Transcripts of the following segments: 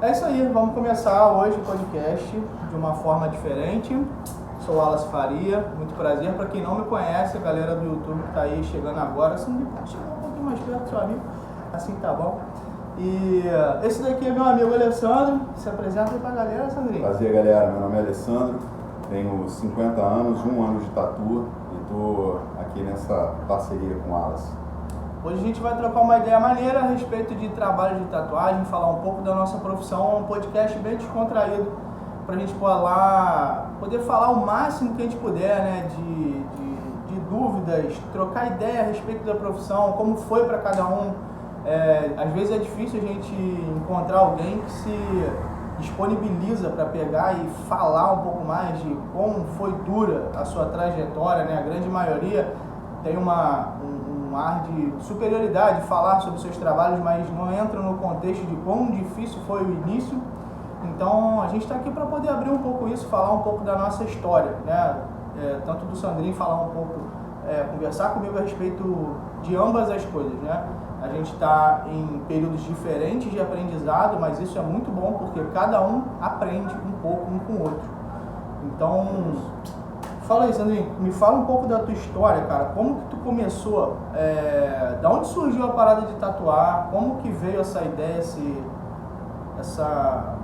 É isso aí, vamos começar hoje o podcast de uma forma diferente. Sou o Wallace Faria, muito prazer. Para quem não me conhece, a galera do YouTube que está aí chegando agora, assim, chega um pouquinho mais perto do seu amigo, assim tá bom. E esse daqui é meu amigo Alessandro, se apresenta aí pra galera, Sandrinho. Prazer, galera, meu nome é Alessandro, tenho 50 anos, 1 ano de tatu e estou aqui nessa parceria com o Wallace. Hoje a gente vai trocar uma ideia maneira a respeito de trabalho de tatuagem, falar um pouco da nossa profissão, um podcast bem descontraído, pra gente poder falar o máximo que a gente puder, né, de dúvidas, trocar ideia a respeito da profissão, como foi para cada um. Às vezes é difícil a gente encontrar alguém que se disponibiliza para pegar e falar um pouco mais de como foi dura a sua trajetória, né? A grande maioria tem um ar de superioridade, falar sobre seus trabalhos, mas não entra no contexto de quão difícil foi o início. Então a gente está aqui para poder abrir um pouco isso, falar um pouco da nossa história, né? Tanto do Sandrinho falar um pouco, conversar comigo a respeito de ambas as coisas, né? A gente está em períodos diferentes de aprendizado, mas isso é muito bom porque cada um aprende um pouco um com o outro. Então, fala aí, Sandrinho, me fala um pouco da tua história, cara. Como que tu começou? Da onde surgiu a parada de tatuar? Como que veio essa ideia, essa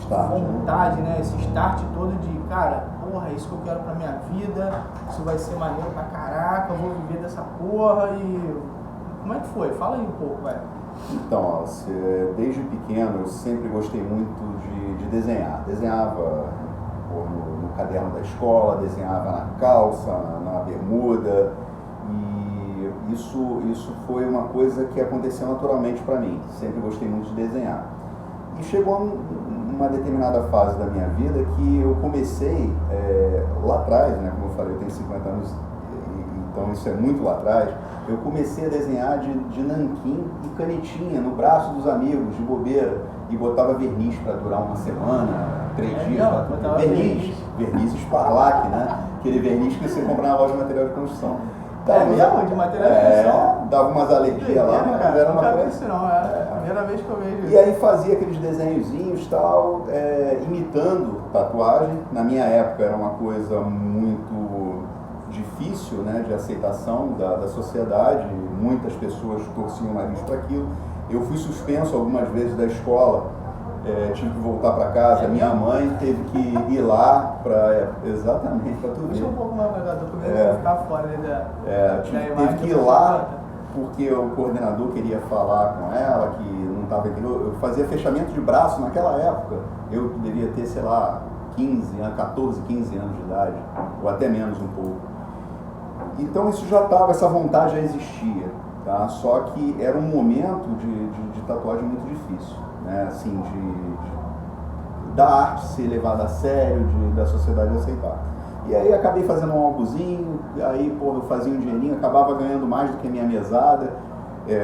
start, vontade, né? Esse start todo de, cara, porra, é isso que eu quero pra minha vida, isso vai ser maneiro pra caraca, eu vou viver dessa porra e... Como é que foi? Fala aí um pouco, velho. Então, desde pequeno eu sempre gostei muito de desenhar. Desenhava no caderno da escola, desenhava na calça, na bermuda, e isso foi uma coisa que aconteceu naturalmente para mim. Sempre gostei muito de desenhar. E chegou uma determinada fase da minha vida que eu comecei lá atrás, né? Como eu falei, eu tenho 50 anos, então isso é muito lá atrás. Eu comecei a desenhar de nanquim e canetinha no braço dos amigos, de bobeira, e botava verniz para durar uma semana, 3 dias. Verniz Sparlac, né? Aquele verniz que você compra na loja de material de construção. Mesmo? De material de construção? Dava umas alergias lá, mas era uma coisa... Isso não, é a primeira vez que eu vejo. E aí fazia aqueles desenhozinhos e tal, imitando tatuagem. Na minha época era uma coisa muito difícil, né, de aceitação da sociedade, muitas pessoas torciam o nariz para aquilo. Eu fui suspenso algumas vezes da escola, tive que voltar para casa, minha mãe teve que ir lá para exatamente para tudo. Deixa um pouco mais pra cá, tô com medo de ficar fora teve que ir lá porque o coordenador queria falar com ela, que não estava entendendo. Eu fazia fechamento de braço naquela época, eu devia ter, sei lá, 14, 15 anos de idade, ou até menos um pouco. Então isso já estava, essa vontade já existia, tá? Só que era um momento de tatuagem muito difícil, né? Assim, da arte ser levada a sério, da sociedade aceitar. E aí acabei fazendo um álbuzinho, aí eu fazia um dinheirinho, acabava ganhando mais do que a minha mesada,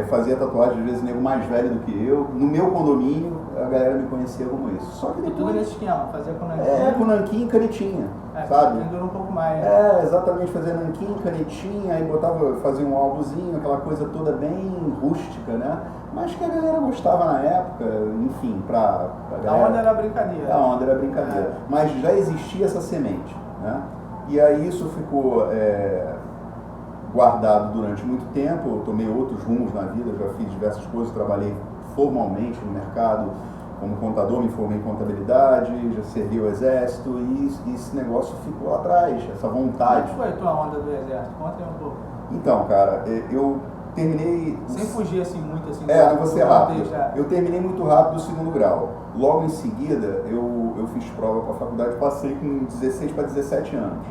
fazia tatuagem às vezes nego mais velho do que eu. No meu condomínio a galera me conhecia como isso. Só que depois... E tudo nesse esquema, fazia com nanquim? Com nanquim e canetinha, sabe? Pendura um pouco mais. Né? Exatamente, fazia nanquim, canetinha, aí fazia um álbuzinho, aquela coisa toda bem rústica, né? Mas que a galera gostava na época, enfim, pra galera... A onda era brincadeira. A onda era brincadeira. Mas já existia essa semente, né? E aí isso ficou guardado durante muito tempo. Eu tomei outros rumos na vida, já fiz diversas coisas, trabalhei formalmente no mercado como contador, me formei em contabilidade, já servi o exército e esse negócio ficou lá atrás, essa vontade. Como foi a tua onda do exército? Conta aí um pouco. Então, cara, eu terminei... Sem fugir assim muito assim... Não vou ser rápido. Eu terminei muito rápido o 2º grau. Logo em seguida, eu fiz prova para a faculdade, passei com 16 para 17 anos.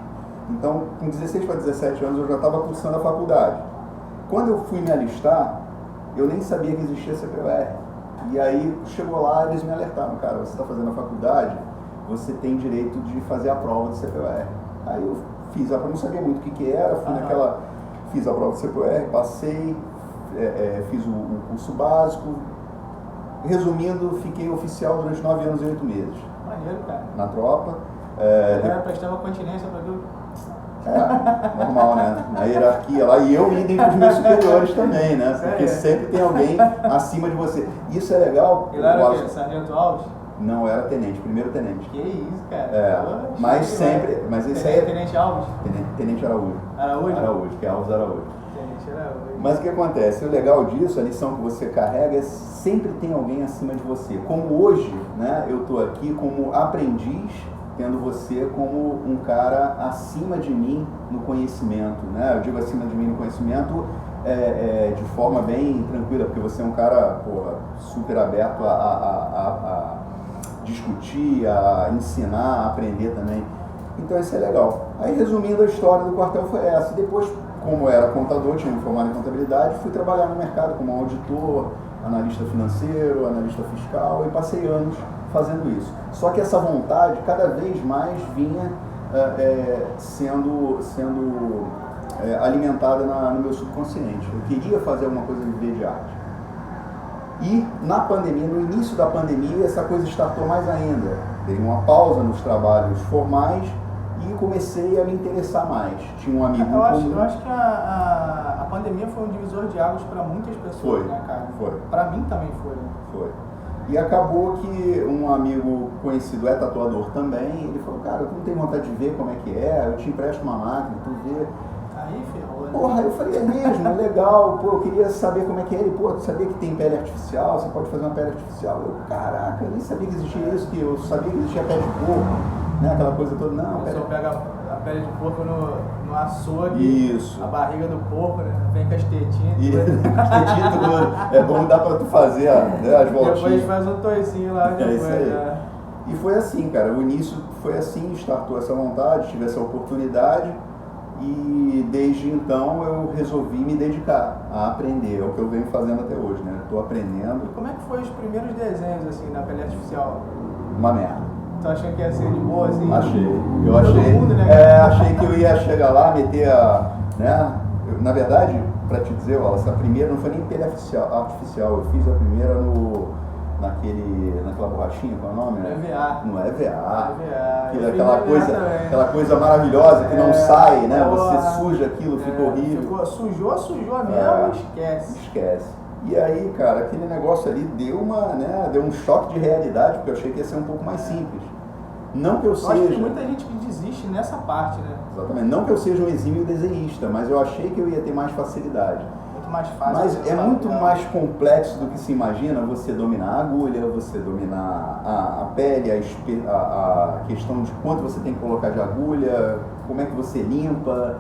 Então, com 16 para 17 anos, eu já estava cursando a faculdade. Quando eu fui me alistar, eu nem sabia que existia CPUR. E aí, chegou lá, eles me alertaram, cara, você está fazendo a faculdade, você tem direito de fazer a prova do CPUR. Aí eu fiz, eu não sabia muito o que era, fiz a prova do CPUR, passei, fiz o curso básico. Resumindo, fiquei oficial durante 9 anos e 8 meses. Maneiro, cara. Na tropa. Prestava continência para tudo. Normal, né? Na hierarquia lá. E eu idem com os meus superiores também, né? Porque sempre tem alguém acima de você. Isso é legal. Ele era o quê? Sargento Alves? Não, eu era tenente, primeiro tenente. Que isso, cara. Mas sempre. Mas esse aí. Tenente Alves? Tenente Araújo. Araújo, que é Alves Araújo. Tenente Araújo. Mas o que acontece? O legal disso, a lição que você carrega é sempre tem alguém acima de você. Como hoje, né, eu estou aqui como aprendiz, tendo você como um cara acima de mim no conhecimento, né? Eu digo acima de mim no conhecimento de forma bem tranquila, porque você é um cara, porra, super aberto a discutir, a ensinar, a aprender também. Então isso é legal. Aí, resumindo, a história do quartel foi essa. Depois, como eu era contador, tinha me formado em contabilidade, fui trabalhar no mercado como auditor, analista financeiro, analista fiscal, e passei anos fazendo isso. Só que essa vontade cada vez mais vinha sendo alimentada no meu subconsciente. Eu queria fazer alguma coisa, viver de arte. E na pandemia, no início da pandemia, essa coisa startou mais ainda. Dei uma pausa nos trabalhos formais e comecei a me interessar mais. Tinha um amigo eu acho que a pandemia foi um divisor de águas para muitas pessoas, foi, né, cara? Foi. Para mim também foi. Né? Foi. E acabou que um amigo conhecido é tatuador também, ele falou, cara, tu não tem vontade de ver como é que é? Eu te empresto uma máquina, tu vê. Aí ferrou, né? Porra, eu falei, é mesmo, é legal, pô, eu queria saber como é que é. Ele, pô, tu sabia que tem pele artificial, você pode fazer uma pele artificial? Eu, caraca, eu nem sabia que existia isso, que eu sabia que existia pele de porco, né, aquela coisa toda, não. O pessoal pega a pele de porco no açougue, isso. A barriga do porco, né, vem com as tetinhas. É bom, dá pra tu fazer as voltinhas. Depois faz um toicinho lá, depois, isso aí. Né? E foi assim, cara, o início foi assim, startou essa vontade, tive essa oportunidade. E desde então eu resolvi me dedicar a aprender, é o que eu venho fazendo até hoje, né? Estou aprendendo. E como é que foi os primeiros desenhos assim na pele artificial? Uma merda. Tu achou que ia ser de boa assim? Eu achei. Mundo, né? Achei que eu ia chegar lá, meter né? Na verdade, para te dizer, ó, essa primeira não foi nem pele artificial, eu fiz a primeira naquela borrachinha, qual é o nome? No EVA. No EVA. EVA. Aquela coisa maravilhosa que não sai, né? Boa. Você suja aquilo, fica horrível. Sujou mesmo, esquece. E aí, cara, aquele negócio ali deu um choque de realidade, porque eu achei que ia ser um pouco mais simples. Não que eu seja... acho que tem muita gente que desiste nessa parte, né? Exatamente. Não que eu seja um exímio desenhista, mas eu achei que eu ia ter mais facilidade. Mais fácil. Mas é muito mais complexo do que se imagina você dominar a agulha, você dominar a pele, a questão de quanto você tem que colocar de agulha, como é que você limpa.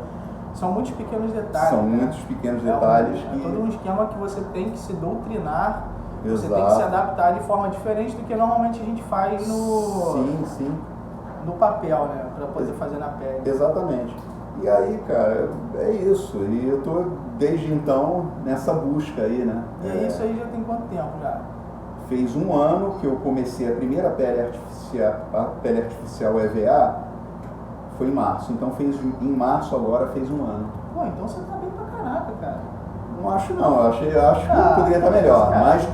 São muitos pequenos detalhes. São muitos pequenos detalhes. É todo um esquema que você tem que se doutrinar, Exato. Você tem que se adaptar de forma diferente do que normalmente a gente faz no papel, né? Para poder fazer na pele. Exatamente. E aí, cara, é isso. E eu tô desde então nessa busca aí, né? E isso aí já tem quanto tempo já? Fez um ano que eu comecei a primeira pele artificial EVA, foi em março. Então em março agora fez um ano. Pô, então você tá bem pra caraca, cara. Não acho não, eu acho que eu poderia estar melhor, cara, mas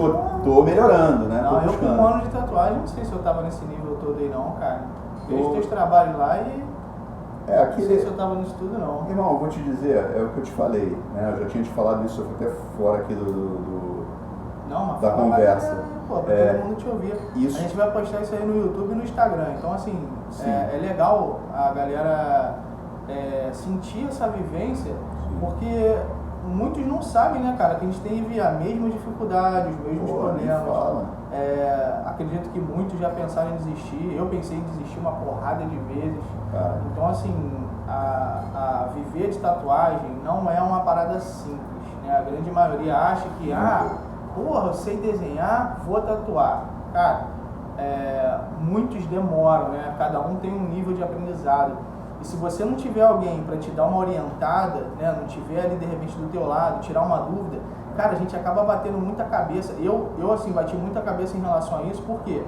tô melhorando, né? Não, eu com um ano de tatuagem, não sei se eu tava nesse nível todo aí não, cara. Fez teus trabalhos lá e... Não sei se eu tava nisso tudo não. Irmão, eu vou te dizer, é o que eu te falei, né? Eu já tinha te falado isso, eu fui até fora aqui da conversa. Pô, pra todo mundo te ouvir. Isso. A gente vai postar isso aí no YouTube e no Instagram. Então, assim, é legal a galera sentir essa vivência, porque muitos não sabem, né, cara, que a gente tem a mesma dificuldade, os mesmos problemas. Acredito que muitos já pensaram em desistir. Eu pensei em desistir uma porrada de vezes. Cara. Então, assim, a viver de tatuagem não é uma parada simples, né? A grande maioria acha que, eu sei desenhar, vou tatuar. Cara, muitos demoram, né? Cada um tem um nível de aprendizado. E se você não tiver alguém para te dar uma orientada, né? Não tiver ali de repente do teu lado, tirar uma dúvida, cara, a gente acaba batendo muita cabeça. Eu assim, bati muita cabeça em relação a isso, porque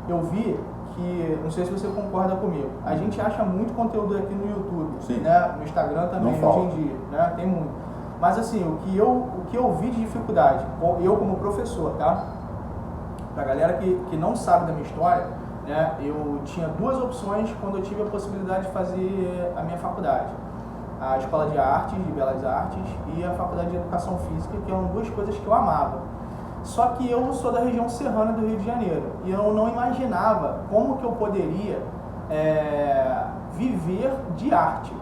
eu vi que, não sei se você concorda comigo, a gente acha muito conteúdo aqui no YouTube, né? No Instagram também, hoje em dia, né? Tem muito. Mas assim, o que eu vi de dificuldade, eu como professor, tá? Pra galera que não sabe da minha história, né? Eu tinha duas opções quando eu tive a possibilidade de fazer a minha faculdade. a Escola de Artes, de Belas Artes, e a Faculdade de Educação Física, que eram duas coisas que eu amava. Só que eu sou da região serrana do Rio de Janeiro, e eu não imaginava como que eu poderia viver de arte.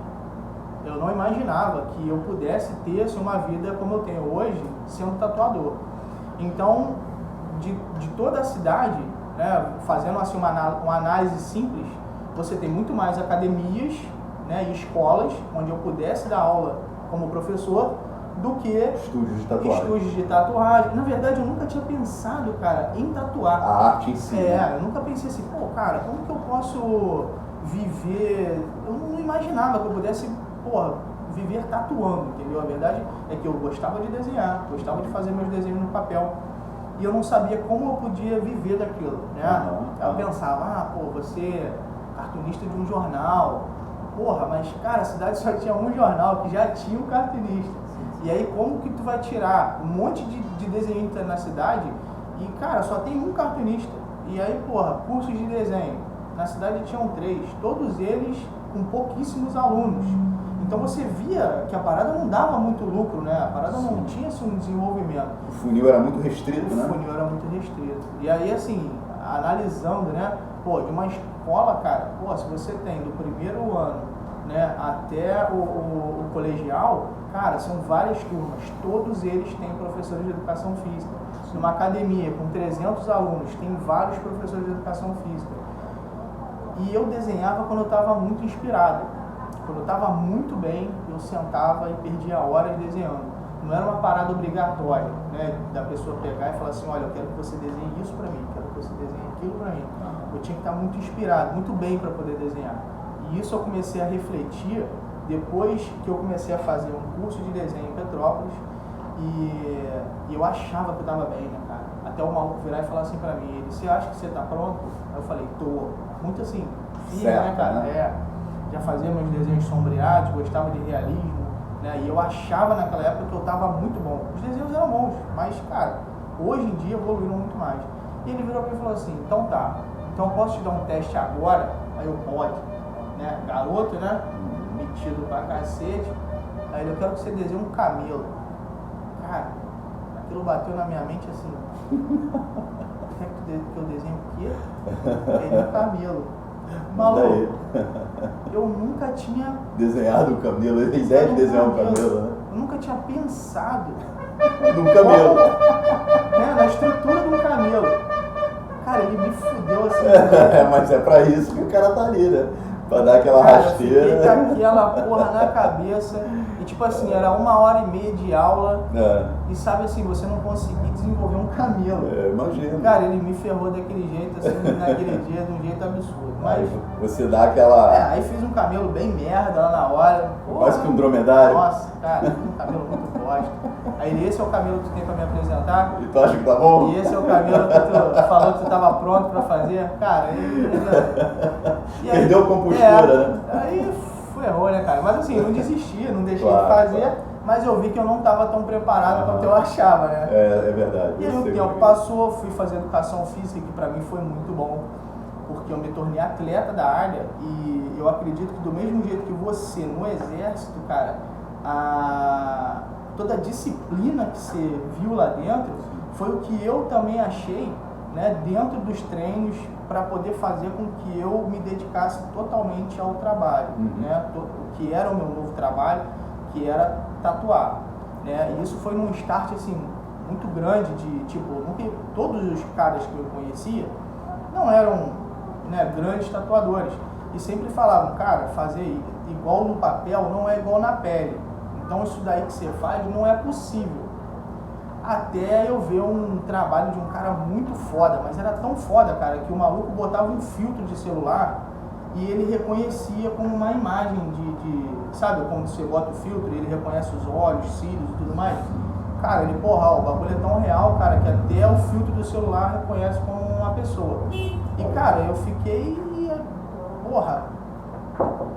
Eu não imaginava que eu pudesse ter assim, uma vida como eu tenho hoje, sendo tatuador. Então, de toda a cidade, né, fazendo assim, uma análise simples, você tem muito mais academias, né, e escolas onde eu pudesse dar aula como professor do que estúdios de tatuagem. Na verdade, eu nunca tinha pensado, cara, em tatuar. A arte em si. Eu nunca pensei assim, pô, cara, como que eu posso viver? Eu não imaginava que eu pudesse, viver tatuando, entendeu? A verdade é que eu gostava de desenhar, gostava de fazer meus desenhos no papel. E eu não sabia como eu podia viver daquilo, né? Eu pensava, você é cartunista de um jornal. Porra, mas cara, a cidade só tinha um jornal que já tinha um cartunista. E aí como que tu vai tirar um monte de desenhista na cidade e, cara, só tem um cartunista. E aí, cursos de desenho. Na cidade tinham 3, todos eles com pouquíssimos alunos. Então você via que a parada não dava muito lucro, né? A parada não tinha assim, um desenvolvimento. O funil era muito restrito, né? O funil era muito restrito. E aí, assim, analisando, né? De uma escola, cara, se você tem do primeiro ano, né, até o colegial, cara, são várias turmas. Todos eles têm professores de educação física. Numa academia com 300 alunos, tem vários professores de educação física. E eu desenhava quando eu estava muito inspirado. Quando eu estava muito bem, eu sentava e perdia horas desenhando. Não era uma parada obrigatória, né, da pessoa pegar e falar assim, olha, eu quero que você desenhe isso para mim, quero que você desenhe aquilo para mim. Eu tinha que estar muito inspirado, muito bem para poder desenhar. E isso eu comecei a refletir depois que eu comecei a fazer um curso de desenho em Petrópolis e eu achava que eu estava bem, né, cara? Até o maluco virar e falar assim para mim, você acha que você está pronto? Aí eu falei, tô. Muito assim, né, cara? Né? Já fazia meus desenhos sombreados, gostava de realismo, né? E eu achava naquela época que eu estava muito bom. Os desenhos eram bons, mas, cara, hoje em dia evoluíram muito mais. E ele virou para mim e falou assim, então tá, então eu posso te dar um teste agora? Aí eu, pode, né? Garoto, né? Metido pra cacete. Aí ele, eu quero que você desenhe um camelo. Cara, aquilo bateu na minha mente assim, quer que eu desenhe o quê? Ele, um camelo. Maluco, eu nunca tinha desenhado um camelo, a ideia de desenhar um camelo, né? Eu nunca tinha pensado num camelo. Na estrutura de um camelo. Cara, ele me fudeu assim. Mas é pra isso que o cara tá ali, né? Pra dar aquela rasteira. Eu fiquei com aquela porra na cabeça. E tipo assim, era 1h30 de aula. E sabe assim, você não conseguia desenvolver um camelo. Imagina. Cara, ele me ferrou daquele jeito, assim, naquele dia, de um jeito absurdo. Mas você dá aquela... aí fiz um camelo bem merda lá na hora. Quase que um dromedário. Nossa, cara, um camelo muito bosta. Aí esse é o camelo que tu tem pra me apresentar. E tu acha que tá bom? E esse é o camelo que tu falou que tu tava pronto pra fazer. Cara, perdeu a compostura, né? Aí ferrou, né, cara? Mas assim, eu não desistia, não deixei de fazer. Claro. Mas eu vi que eu não estava tão preparado quanto eu achava, né? É verdade. E aí o tempo passou, fui fazer educação física, que pra mim foi muito bom, porque eu me tornei atleta da área e eu acredito que do mesmo jeito que você no exército, cara, toda a disciplina que você viu lá dentro foi o que eu também achei, né, dentro dos treinos para poder fazer com que eu me dedicasse totalmente ao trabalho, né, o que era o meu novo trabalho, que era tatuar, né, e isso foi num start assim muito grande de tipo, todos os caras que eu conhecia não eram, né, grandes tatuadores e sempre falavam, cara, fazer igual no papel não é igual na pele, então isso daí que você faz não é possível. Até eu ver um trabalho de um cara muito foda, mas era tão foda, cara, que o maluco botava um filtro de celular e ele reconhecia como uma imagem sabe, quando você bota o filtro e ele reconhece os olhos, cílios e tudo mais? Cara, ele, o bagulho é tão real, cara, que até o filtro do celular reconhece como uma pessoa. E, cara, eu fiquei,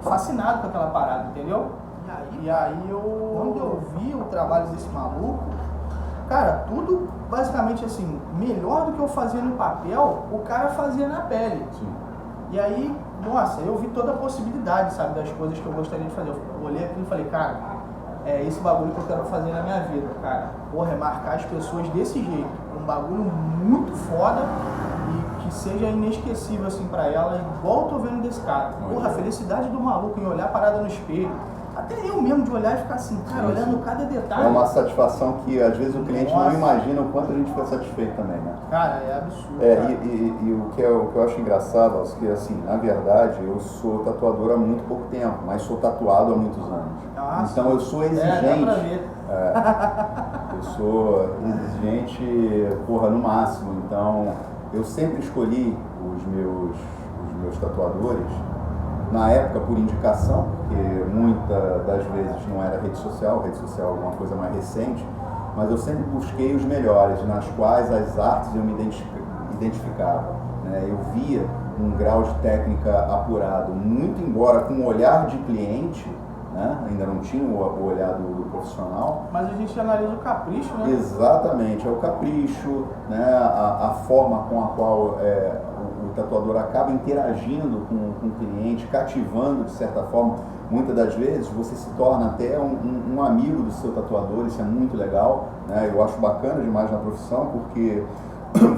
fascinado com aquela parada, entendeu? E aí quando eu vi o trabalho desse maluco, cara, tudo basicamente assim, melhor do que eu fazia no papel, o cara fazia na pele. Sim. E aí, nossa, eu vi toda a possibilidade, sabe, das coisas que eu gostaria de fazer. Eu olhei aquilo e falei, cara, é esse bagulho que eu quero fazer na minha vida, cara. Porra, é marcar as pessoas desse jeito. Um bagulho muito foda e que seja inesquecível, assim, pra ela, igual eu tô vendo desse cara. Porra, a felicidade do maluco em olhar a parada no espelho. Até eu mesmo de olhar e ficar assim, cara, olhando cada detalhe. É uma satisfação que às vezes o cliente Nossa. não imagina o quanto a gente fica satisfeito também, né? Cara, é absurdo. E o que eu acho engraçado, Alcio, que assim, na verdade, eu sou tatuador há muito pouco tempo, mas sou tatuado há muitos anos. Nossa. Então eu sou exigente. Dá pra ver. Eu sou exigente, porra, no máximo. Então eu sempre escolhi os meus tatuadores, na época por indicação, porque muitas das vezes não era rede social é alguma coisa mais recente, mas eu sempre busquei os melhores, nas quais as artes eu me identificava, né? Eu via um grau de técnica apurado, muito embora com o olhar de cliente, né? Ainda não tinha o olhar do profissional. Mas a gente analisa o capricho, né? Exatamente, é o capricho, né? A forma com a qual o tatuador acaba interagindo com o cliente, cativando de certa forma. Muitas das vezes você se torna até um amigo do seu tatuador, isso é muito legal, né? Eu acho bacana demais na profissão, porque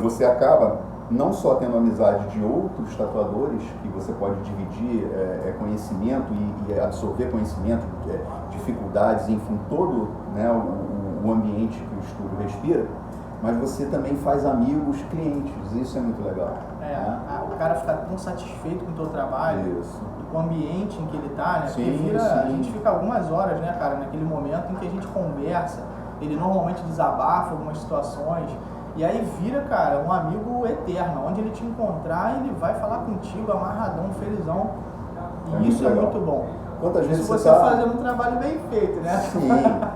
você acaba não só tendo amizade de outros tatuadores, que você pode dividir conhecimento e absorver conhecimento, dificuldades, enfim, todo, né, o ambiente que o estúdio respira, mas você também faz amigos clientes, isso é muito legal. Né? O cara fica tão satisfeito com o teu trabalho, Isso. com o ambiente em que ele tá, né? Sim, Porque vira, sim. a gente fica algumas horas, né, cara, naquele momento em que a gente conversa, ele normalmente desabafa algumas situações, e aí vira, cara, um amigo eterno. Onde ele te encontrar, ele vai falar contigo, amarradão, felizão. E isso é muito bom. Quantas vezes você fazendo um trabalho bem feito, né? Sim,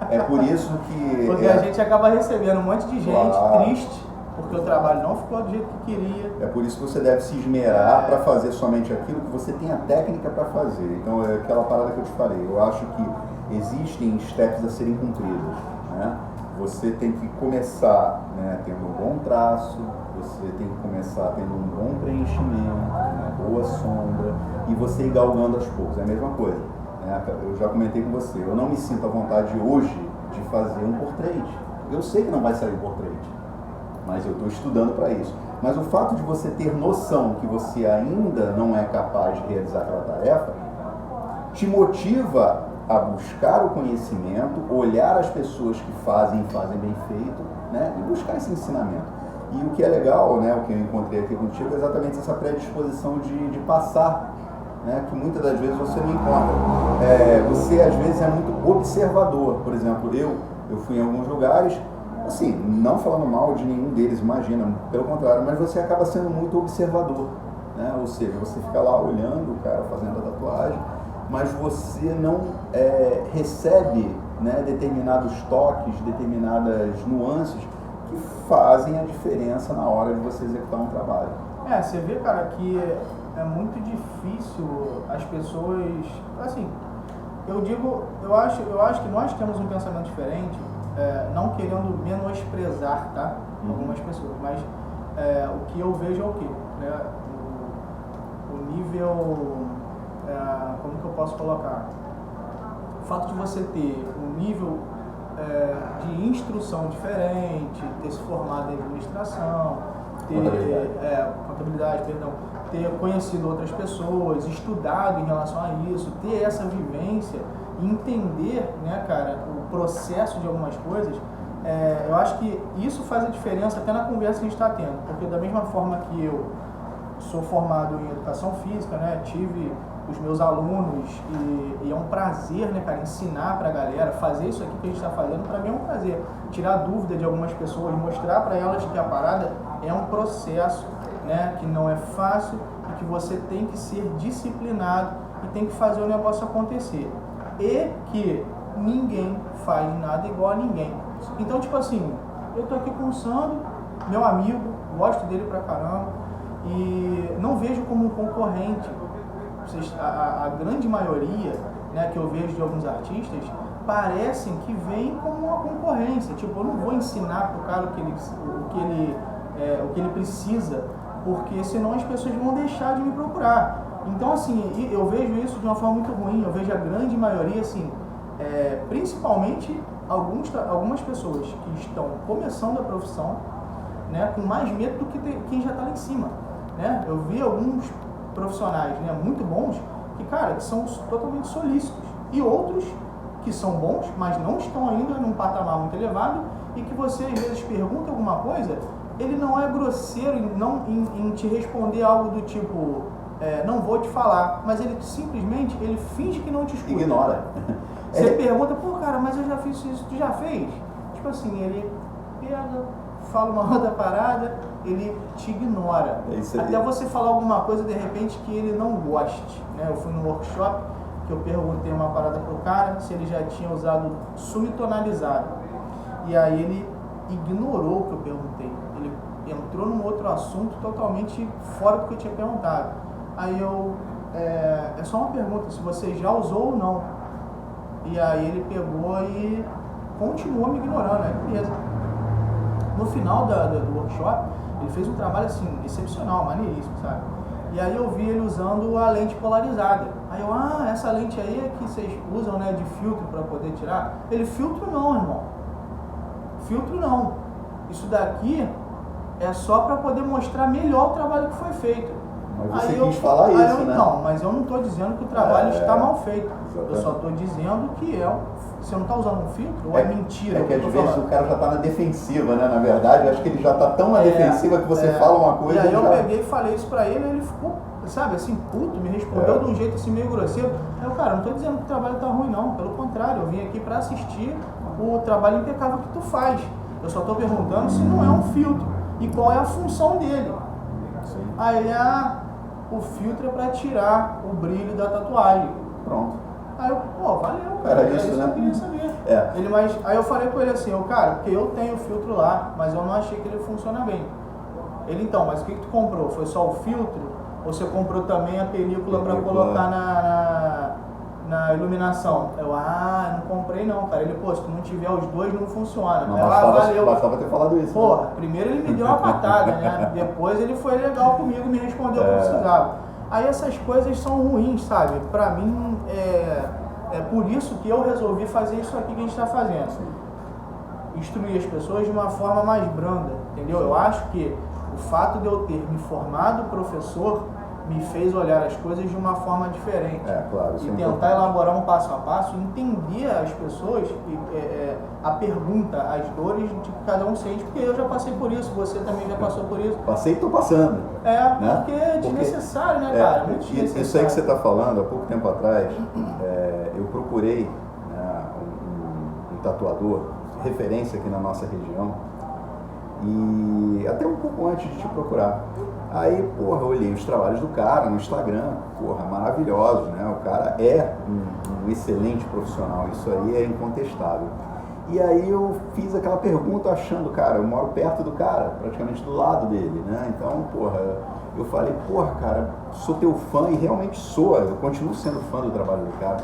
é por isso que... Porque a gente acaba recebendo um monte de gente Claro. triste, porque o trabalho não ficou do jeito que queria. É por isso que você deve se esmerar para fazer somente aquilo que você tem a técnica para fazer. Então é aquela parada que eu te falei. Eu acho que existem steps a serem cumpridos, né? Você tem que começar, né, tendo um bom traço, você tem que começar tendo um bom preenchimento, uma boa sombra, e você ir galgando aos poucos. É a mesma coisa, né? Eu já comentei com você, eu não me sinto à vontade hoje de fazer um portrait. Eu sei que não vai sair um portrait, mas eu estou estudando para isso. Mas o fato de você ter noção que você ainda não é capaz de realizar aquela tarefa, te motiva a buscar o conhecimento, olhar as pessoas que fazem bem feito, né, e buscar esse ensinamento. E o que é legal, né, o que eu encontrei aqui contigo, é exatamente essa predisposição de passar, né, que muitas das vezes você não encontra. Você às vezes é muito observador. Por exemplo, eu fui em alguns lugares, assim, não falando mal de nenhum deles, imagina, pelo contrário, mas você acaba sendo muito observador, né? Ou seja, você fica lá olhando o cara fazendo a tatuagem, mas você não recebe, né, determinados toques, determinadas nuances que fazem a diferença na hora de você executar um trabalho. Você vê, cara, que é muito difícil as pessoas, assim, eu acho que nós temos um pensamento diferente, não querendo menosprezar, tá? Algumas pessoas, mas o que eu vejo é o quê? Né? O nível, como que eu posso colocar? O fato de você ter um nível de instrução diferente, ter se formado em administração, contabilidade, ter conhecido outras pessoas, estudado em relação a isso, ter essa vivência e entender, né, cara, o processo de algumas coisas, eu acho que isso faz a diferença até na conversa que a gente está tendo, porque da mesma forma que eu sou formado em educação física, né, tive os meus alunos e é um prazer, né, cara, ensinar pra galera, fazer isso aqui que a gente está fazendo, para mim é um prazer, tirar dúvida de algumas pessoas, mostrar para elas que a parada é um processo, né, que não é fácil e que você tem que ser disciplinado e tem que fazer o negócio acontecer. E que ninguém faz nada igual a ninguém. Então, tipo assim, eu tô aqui com o Sandro, meu amigo, gosto dele pra caramba e não vejo como um concorrente. A grande maioria, né, que eu vejo de alguns artistas parecem que vem como uma concorrência. Tipo, eu não vou ensinar pro cara o que ele precisa, porque senão as pessoas vão deixar de me procurar. Então, assim, eu vejo isso de uma forma muito ruim. Eu vejo a grande maioria, assim, principalmente algumas pessoas que estão começando a profissão, né, com mais medo do que quem já está lá em cima, né? Eu vi alguns profissionais, né, muito bons, que são totalmente solícitos, e outros que são bons, mas não estão ainda num patamar muito elevado, e que você às vezes pergunta alguma coisa, ele não é grosseiro em te responder algo do tipo, não vou te falar, mas ele simplesmente finge que não te escuta. Ignora. Você pergunta, pô, cara, mas eu já fiz isso, tu já fez? Tipo assim, ele pega, fala uma outra parada, ele te ignora. Até você falar alguma coisa, de repente, que ele não goste, né? Eu fui num workshop que eu perguntei uma parada pro cara se ele já tinha usado sumi-tonalizado. E aí ele ignorou o que eu perguntei. Ele entrou num outro assunto totalmente fora do que eu tinha perguntado. Aí é só uma pergunta, se você já usou ou não. E aí ele pegou e continuou me ignorando, né? Beleza. No final do workshop, ele fez um trabalho assim, excepcional, maneiríssimo, sabe? E aí eu vi ele usando a lente polarizada. Aí eu, essa lente aí é que vocês usam, né, de filtro para poder tirar? Ele, filtro não, irmão. Filtro não. Isso daqui é só para poder mostrar melhor o trabalho que foi feito. Mas você quis falar isso, né? Não, mas eu não estou dizendo que o trabalho está mal feito. Exatamente. Eu só estou dizendo que você não está usando um filtro ou é mentira? É que às vezes o cara já está na defensiva, né? Na verdade, eu acho que ele já está tão na defensiva que você fala uma coisa... E aí eu peguei e falei isso pra ele, ele ficou, sabe, assim, puto, me respondeu de um jeito assim meio grosseiro. Aí eu, cara, não estou dizendo que o trabalho tá ruim não, pelo contrário, eu vim aqui para assistir o trabalho impecável que tu faz. Eu só estou perguntando se não é um filtro e qual é a função dele. Sim. Aí ele, o filtro é para tirar o brilho da tatuagem. Pronto. Aí eu, valeu, cara, Era isso, né? Eu queria saber. Aí eu falei com ele assim, cara, porque eu tenho o filtro lá, mas eu não achei que ele funciona bem. Ele, então, mas o que tu comprou? Foi só o filtro? Ou você comprou também a película para colocar na iluminação? Eu não comprei não, cara. Ele, se tu não tiver os dois, não funciona. Não, valeu. Bastava ter falado isso. Porra, primeiro ele me deu uma patada, né? Depois ele foi legal comigo, me respondeu o que eu precisava. Aí essas coisas são ruins, sabe? Pra mim, é por isso que eu resolvi fazer isso aqui que a gente está fazendo. Sim. Instruir as pessoas de uma forma mais branda, entendeu? Eu acho que o fato de eu ter me formado professor me fez olhar as coisas de uma forma diferente. Claro, e tentar elaborar um passo a passo, entender as pessoas, a pergunta, as dores de que cada um sente, porque eu já passei por isso, você também já passou por isso. Passei e estou passando. Né? Porque é desnecessário, né, cara? Muito desnecessário. Isso aí que você está falando, há pouco tempo atrás, eu procurei um tatuador, referência aqui na nossa região, e até um pouco antes de te procurar. Aí, eu olhei os trabalhos do cara no Instagram, maravilhosos, né? O cara é um excelente profissional, isso aí é incontestável. E aí eu fiz aquela pergunta achando, cara, eu moro perto do cara, praticamente do lado dele, né? Então, eu falei, cara, sou teu fã e realmente sou, eu continuo sendo fã do trabalho do cara.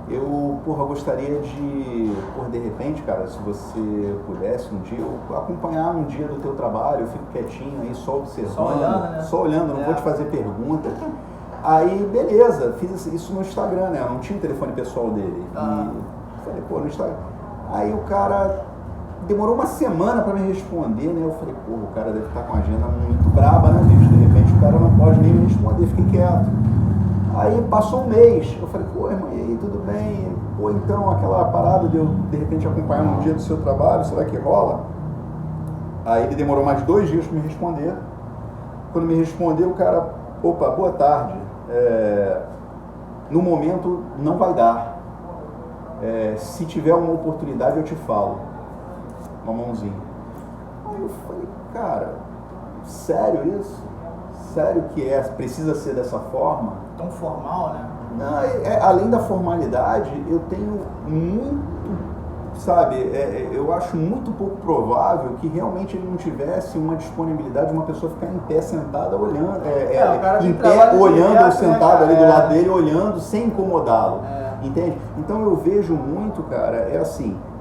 Eu, gostaria de repente, cara, se você pudesse um dia, acompanhar um dia do teu trabalho, eu fico quietinho aí, só observando, só olhando, não vou te fazer pergunta. Aí, beleza, fiz isso no Instagram, né, eu não tinha o telefone pessoal dele. E falei, no Instagram. Aí o cara demorou uma semana pra me responder, né, eu falei, o cara deve estar com a agenda muito braba, né, bicho, de repente o cara não pode nem me responder, fiquei quieto. Aí passou um mês, eu falei, irmão, e aí, tudo bem? Então aquela parada de eu, de repente, acompanhar um dia do seu trabalho, será que rola? Aí ele demorou mais 2 dias para me responder. Quando me respondeu, o cara, boa tarde, no momento não vai dar. Se tiver uma oportunidade eu te falo. Uma mãozinha. Aí eu falei, cara, sério isso? Sério que precisa ser dessa forma? Tão formal, né? Não, além da formalidade, eu tenho muito, eu acho muito pouco provável que realmente ele não tivesse uma disponibilidade de uma pessoa ficar em pé sentada olhando, em pé olhando ou sentado ali do lado dele, olhando sem incomodá-lo, entende? Então eu vejo muito, cara,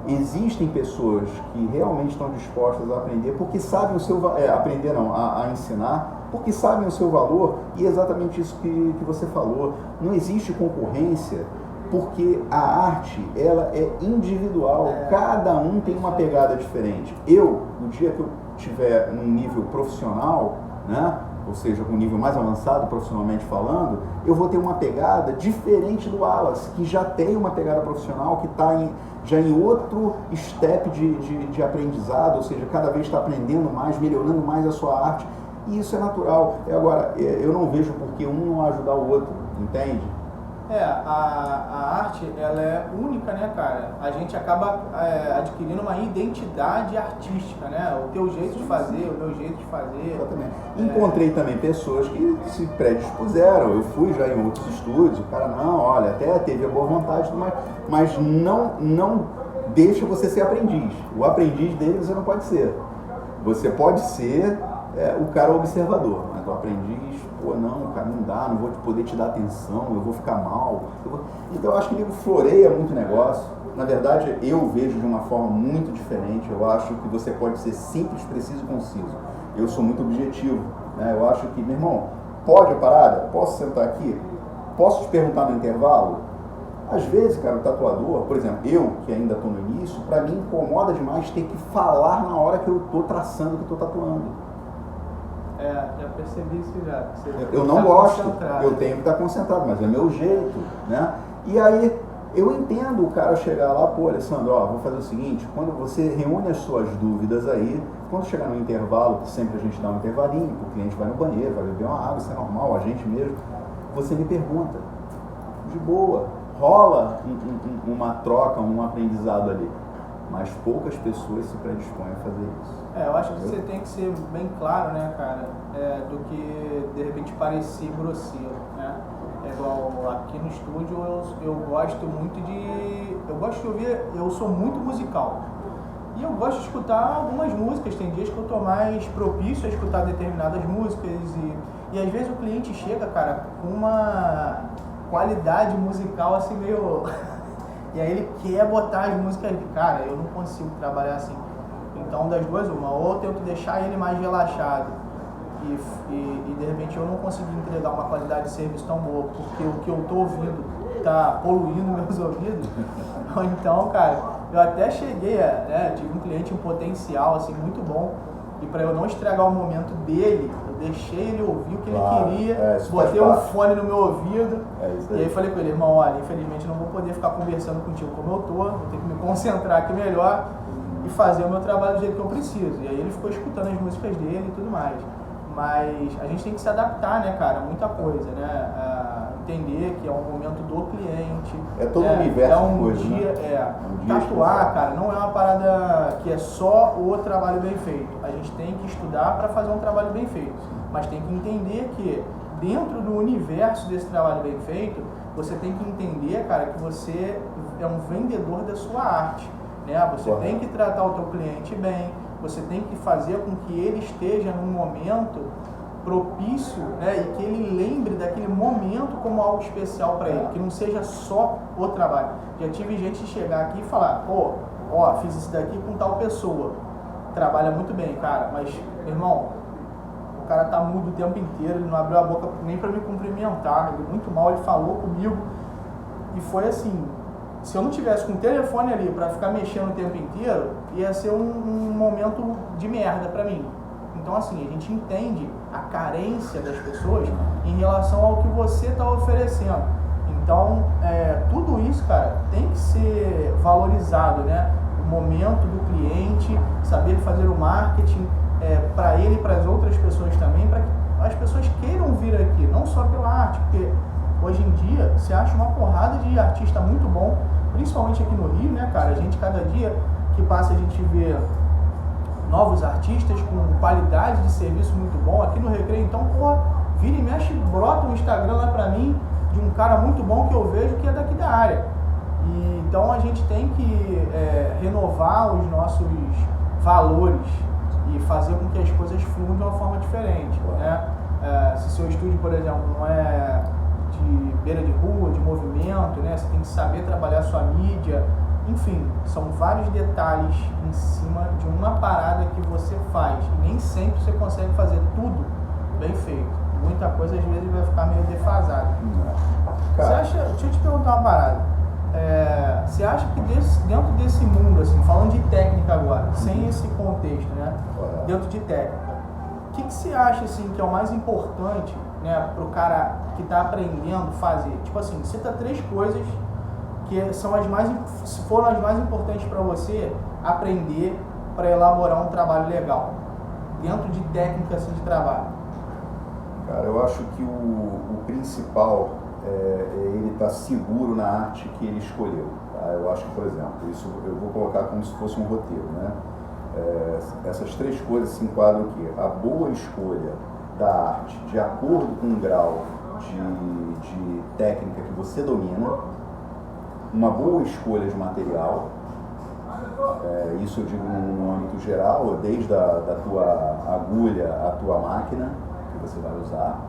existem pessoas que realmente estão dispostas a aprender porque sabem o seu aprender não, a ensinar, porque sabem o seu valor, e é exatamente isso que você falou. Não existe concorrência, porque a arte, ela é individual, cada um tem uma pegada diferente. No dia que eu estiver num nível profissional, né, ou seja, com um nível mais avançado profissionalmente falando, eu vou ter uma pegada diferente do Wallace, que já tem uma pegada profissional, que está já em outro step de aprendizado, ou seja, cada vez está aprendendo mais, melhorando mais a sua arte, e isso é natural. Agora, eu não vejo por que um não ajudar o outro, entende? A arte, ela é única, né, cara? A gente acaba adquirindo uma identidade artística, né? O teu jeito de fazer, o meu jeito de fazer. Exatamente. Encontrei também pessoas que se predispuseram. Eu fui já em outros estúdios, o cara, não, olha, até teve a boa vontade, mas não deixa você ser aprendiz. O aprendiz dele você não pode ser. Você pode ser o cara observador, mas o aprendiz, pô, não, cara, não dá, não vou poder te dar atenção, eu vou ficar mal. Então eu acho que o nego floreia muito negócio. Na verdade, eu vejo de uma forma muito diferente. Eu acho que você pode ser simples, preciso e conciso. Eu sou muito objetivo, né? Eu acho que, meu irmão, pode a parada? Posso sentar aqui? Posso te perguntar no intervalo? Às vezes, cara, o tatuador, por exemplo, eu que ainda estou no início, para mim incomoda demais ter que falar na hora que eu estou traçando, que eu estou tatuando. Já percebi isso já. Eu não gosto, eu tenho que estar concentrado, mas é meu jeito, né? E aí, eu entendo o cara chegar lá, pô, Alessandro, vou fazer o seguinte, quando você reúne as suas dúvidas aí, quando chegar no intervalo, que sempre a gente dá um intervalinho, o cliente vai no banheiro, vai beber uma água, isso é normal, a gente mesmo, você me pergunta, de boa, rola uma troca, um aprendizado ali. Mas poucas pessoas se predispõem a fazer isso. Eu acho que você tem que ser bem claro, né, cara, do que de repente parecer grosseiro, né? É igual aqui no estúdio eu gosto muito de ouvir, eu sou muito musical. E eu gosto de escutar algumas músicas, tem dias que eu tô mais propício a escutar determinadas músicas e às vezes o cliente chega, cara, com uma qualidade musical assim meio... E aí ele quer botar as músicas, cara, eu não consigo trabalhar assim. Então, das duas, ou eu tento deixar ele mais relaxado e de repente eu não consigo entregar uma qualidade de serviço tão boa, porque o que eu tô ouvindo tá poluindo meus ouvidos. Ou então, cara, eu até cheguei tive um cliente em potencial, assim, muito bom, e para eu não estragar o momento dele, eu deixei ele ouvir o que ele queria, botei um fone no meu ouvido, e aí falei com ele, irmão, olha, infelizmente não vou poder ficar conversando contigo como eu tô, vou ter que me concentrar aqui melhor e fazer o meu trabalho do jeito que eu preciso. E aí ele ficou escutando as músicas dele e tudo mais. Mas a gente tem que se adaptar, né, cara, muita coisa, né? Entender que é um momento do cliente. É todo um universo de coisa, dia, né? Tatuar, cara, não é uma parada que é só o trabalho bem feito. A gente tem que estudar para fazer um trabalho bem feito. Mas tem que entender que dentro do universo desse trabalho bem feito, você tem que entender, cara, que você é um vendedor da sua arte, né? Você tem que tratar o teu cliente bem, você tem que fazer com que ele esteja num momento propício, né, e que ele lembre daquele momento como algo especial para ele, que não seja só o trabalho. Já tive gente chegar aqui e falar, fiz isso daqui com tal pessoa, trabalha muito bem, cara, mas, meu irmão, o cara tá mudo o tempo inteiro, ele não abriu a boca nem para me cumprimentar, ele muito mal, ele falou comigo, e foi assim, se eu não tivesse com o telefone ali para ficar mexendo o tempo inteiro, ia ser um momento de merda para mim. Então, assim, a gente entende a carência das pessoas em relação ao que você está oferecendo. Então, tudo isso, cara, tem que ser valorizado, né? O momento do cliente, saber fazer o marketing para ele e para as outras pessoas também, para que as pessoas queiram vir aqui, não só pela arte, porque hoje em dia se acha uma porrada de artista muito bom, principalmente aqui no Rio, né, cara? A gente, cada dia que passa, a gente vê novos artistas com qualidade de serviço muito bom aqui no Recreio. Então, vira e mexe, brota um Instagram lá pra mim de um cara muito bom que eu vejo que é daqui da área. E, então a gente tem que renovar os nossos valores e fazer com que as coisas fluam de uma forma diferente, né? Se seu estúdio, por exemplo, não é de beira de rua, de movimento, né? Você tem que saber trabalhar a sua mídia, enfim, são vários detalhes em cima de uma parada que você faz. E nem sempre você consegue fazer tudo bem feito. Muita coisa às vezes vai ficar meio defasada. Você acha, deixa eu te perguntar uma parada. Você acha que dentro desse mundo, assim, falando de técnica agora, sem esse contexto, né? Dentro de técnica, o que você acha assim, que é o mais importante, né, para o cara que está aprendendo fazer? Tipo assim, cita 3 coisas que foram as mais importantes para você aprender para elaborar um trabalho legal, dentro de técnica assim, de trabalho. Cara, eu acho que o principal é ele estar seguro na arte que ele escolheu. Tá? Eu acho que, por exemplo, isso eu vou colocar como se fosse um roteiro, né? Essas 3 coisas se enquadram o quê? A boa escolha da arte de acordo com o grau de técnica que você domina, uma boa escolha de material, isso eu digo no âmbito geral, desde a tua agulha à tua máquina que você vai usar,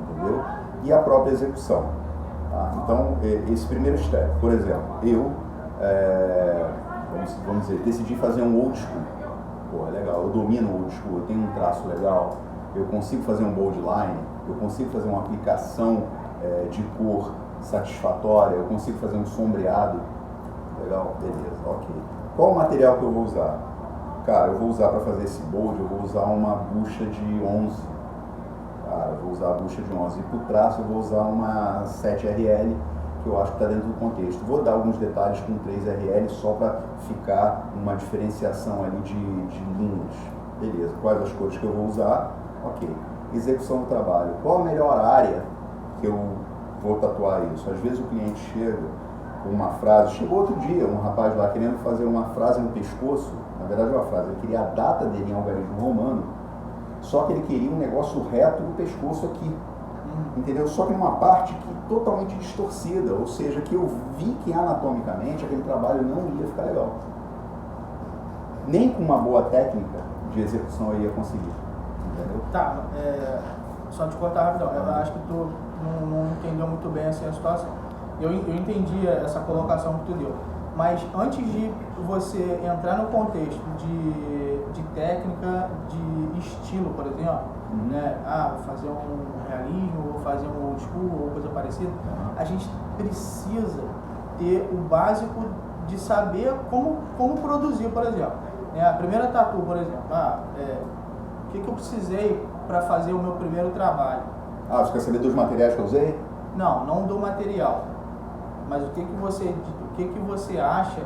entendeu? E a própria execução. Tá? Então, esse primeiro step, por exemplo, eu, vamos dizer, decidi fazer um old school. Pô, é legal, eu domino o old school, eu tenho um traço legal, eu consigo fazer um bold line, eu consigo fazer uma aplicação de cor satisfatória, eu consigo fazer um sombreado. Legal, beleza, ok. Qual o material que eu vou usar? Cara, eu vou usar para fazer esse bold, eu vou usar uma bucha de 11. Cara, eu vou usar a bucha de 11. E para o traço eu vou usar uma 7RL, que eu acho que está dentro do contexto. Vou dar alguns detalhes com 3RL só para ficar uma diferenciação ali de linhas. Beleza, quais as cores que eu vou usar? Ok. Execução do trabalho. Qual a melhor área que eu vou tatuar isso? Às vezes o cliente chega com uma frase, chegou outro dia um rapaz lá querendo fazer uma frase no pescoço, na verdade uma frase, ele queria a data dele em algarismo romano, só que ele queria um negócio reto no pescoço aqui, entendeu? Só que numa parte que totalmente distorcida, ou seja, que eu vi que anatomicamente aquele trabalho não ia ficar legal. Nem com uma boa técnica de execução eu ia conseguir, entendeu? Tá, só te cortar rapidão, eu acho que tu não entendeu muito bem assim a situação. Eu entendi essa colocação que tu deu, mas antes de você entrar no contexto de técnica, de estilo, por exemplo, né? Vou fazer um realismo, vou fazer um old school ou coisa parecida, a gente precisa ter o básico de saber como produzir, por exemplo. A primeira tatu, por exemplo, o que eu precisei para fazer o meu primeiro trabalho? Você quer saber dos materiais que eu usei? Não do material. Mas o que você acha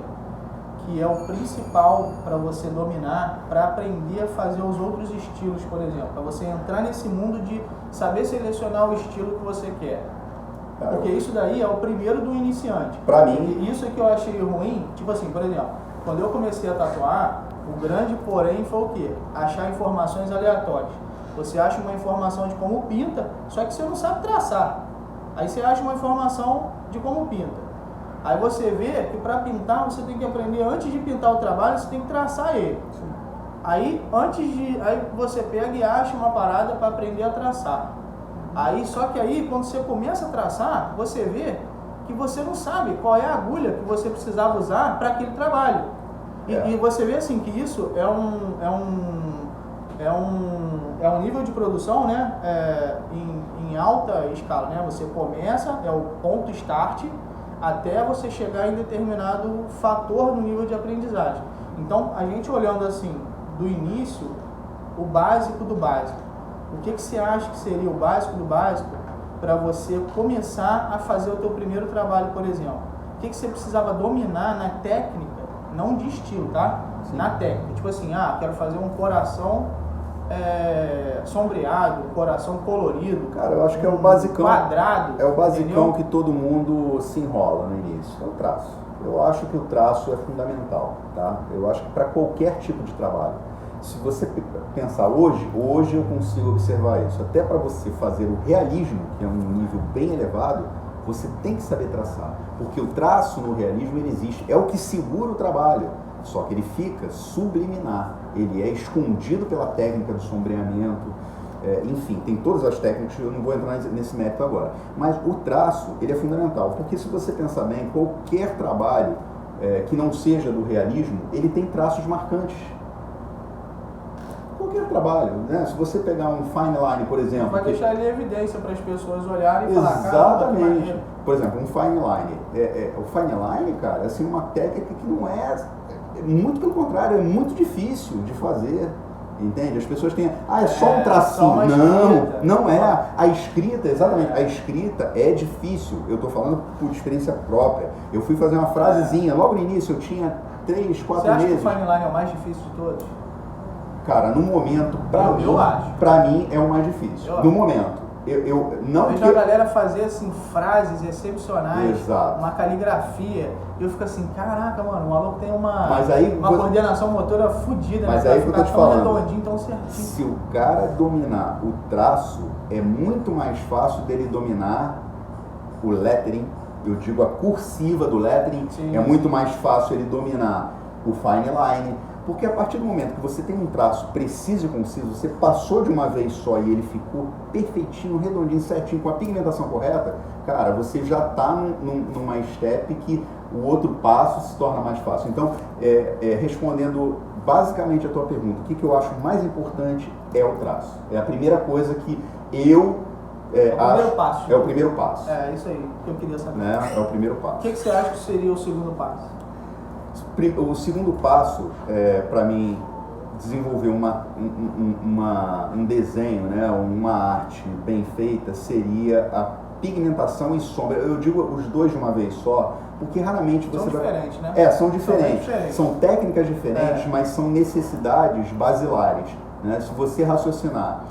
que é o principal para você dominar, para aprender a fazer os outros estilos, por exemplo? Para você entrar nesse mundo de saber selecionar o estilo que você quer. Porque isso daí é o primeiro do iniciante. Para mim... Isso é que eu achei ruim. Tipo assim, por exemplo, quando eu comecei a tatuar, o grande porém foi o quê? Achar informações aleatórias. Você acha uma informação de como pinta, só que você não sabe traçar. Aí você acha uma informação de como pinta. Aí você vê que para pintar você tem que aprender, antes de pintar o trabalho, você tem que traçar ele. Sim. Aí você pega e acha uma parada para aprender a traçar. Só que aí, quando você começa a traçar, você vê que você não sabe qual é a agulha que você precisava usar para aquele trabalho. E você vê assim que isso é um nível de produção, né, em alta escala, né? Você começa, é o ponto start, até você chegar em determinado fator no nível de aprendizagem. Então, a gente olhando assim, do início, o básico do básico. O que você acha que seria o básico do básico para você começar a fazer o teu primeiro trabalho, por exemplo? O que você precisava dominar na técnica, não de estilo, tá? Sim. Na técnica. Tipo assim, quero fazer um coração sombreado, coração colorido. Cara, eu acho que é o basicão. Quadrado. É o basicão, entendeu? Que todo mundo se enrola no início. É o traço. Eu acho que o traço é fundamental, tá? Eu acho que para qualquer tipo de trabalho. Se você pensar hoje eu consigo observar isso. Até para você fazer o realismo, que é um nível bem elevado, você tem que saber traçar. Porque o traço no realismo ele existe. É o que segura o trabalho. Só que ele fica subliminar. Ele é escondido pela técnica do sombreamento. Enfim, tem todas as técnicas, eu não vou entrar nesse mérito agora. Mas o traço, ele é fundamental. Porque se você pensar bem, qualquer trabalho, que não seja do realismo, ele tem traços marcantes. Qualquer trabalho, né? Se você pegar um fine line, por exemplo... Vai deixar ele em evidência para as pessoas olharem e falar, exatamente. Por exemplo, um fine line. O fine line, cara, é assim, uma técnica que não muito pelo contrário, é muito difícil de fazer. Entende? As pessoas têm... é só um tracinho. Não é. A escrita, exatamente. A escrita é difícil. Eu estou falando por experiência própria. Eu fui fazer uma frasezinha. Logo no início, eu tinha 3, 4 meses. Você acha que o fine line é o mais difícil de todos? Cara, no momento, acho. Pra mim é o mais difícil. No momento. Eu não vejo a galera fazer assim, frases excepcionais, exato, uma caligrafia, e eu fico assim, caraca, mano, o maluco tem uma coordenação motora fodida, mas né? Aí que eu tô te falando, redondinho, tão certinho. Se o cara dominar o traço, é muito mais fácil dele dominar o lettering, eu digo a cursiva do lettering, é muito mais fácil ele dominar o fine line. Porque a partir do momento que você tem um traço preciso e conciso, você passou de uma vez só e ele ficou perfeitinho, redondinho, certinho, com a pigmentação correta, cara, você já está numa step que o outro passo se torna mais fácil. Então, respondendo basicamente a tua pergunta, o que eu acho mais importante é o traço. É a primeira coisa que eu acho... É o primeiro passo. É isso aí que eu queria saber. Né? É o primeiro passo. O que você acha que seria o segundo passo? O segundo passo, para mim, desenvolver um desenho, né, uma arte bem feita, seria a pigmentação e sombra. Eu digo os dois de uma vez só, porque raramente você vai... São diferentes, né? São diferentes. São técnicas diferentes, mas são necessidades basilares. Né? Se você raciocinar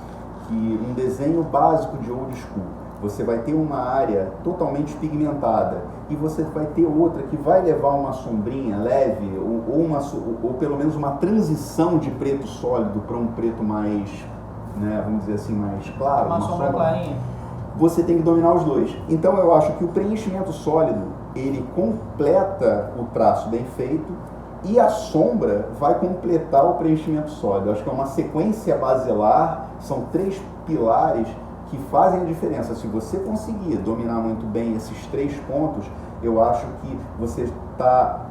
que um desenho básico de old school, você vai ter uma área totalmente pigmentada e você vai ter outra que vai levar uma sombrinha leve ou pelo menos uma transição de preto sólido para um preto mais, né, vamos dizer assim, mais claro. Uma sombra clarinha. Você tem que dominar os dois. Então eu acho que o preenchimento sólido, ele completa o traço bem feito e a sombra vai completar o preenchimento sólido. Eu acho que é uma sequência basilar, são 3 pilares que fazem a diferença. Se você conseguir dominar muito bem esses 3 pontos, eu acho que você está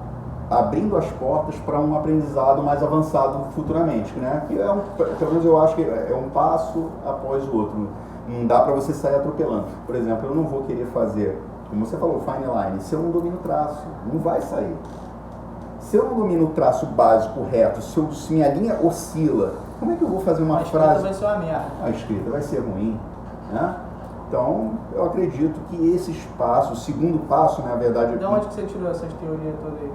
abrindo as portas para um aprendizado mais avançado futuramente, né? Que pelo menos eu acho que é um passo após o outro. Não dá para você sair atropelando. Por exemplo, eu não vou querer fazer, como você falou, fine line, se eu não domino o traço, não vai sair. Se eu não domino o traço básico reto, se minha linha oscila, como é que eu vou fazer uma frase? A escrita vai ser uma merda. A escrita vai ser ruim. Né? Então, eu acredito que esse passo, o segundo passo, na verdade... De onde que você tirou essas teorias todas aí?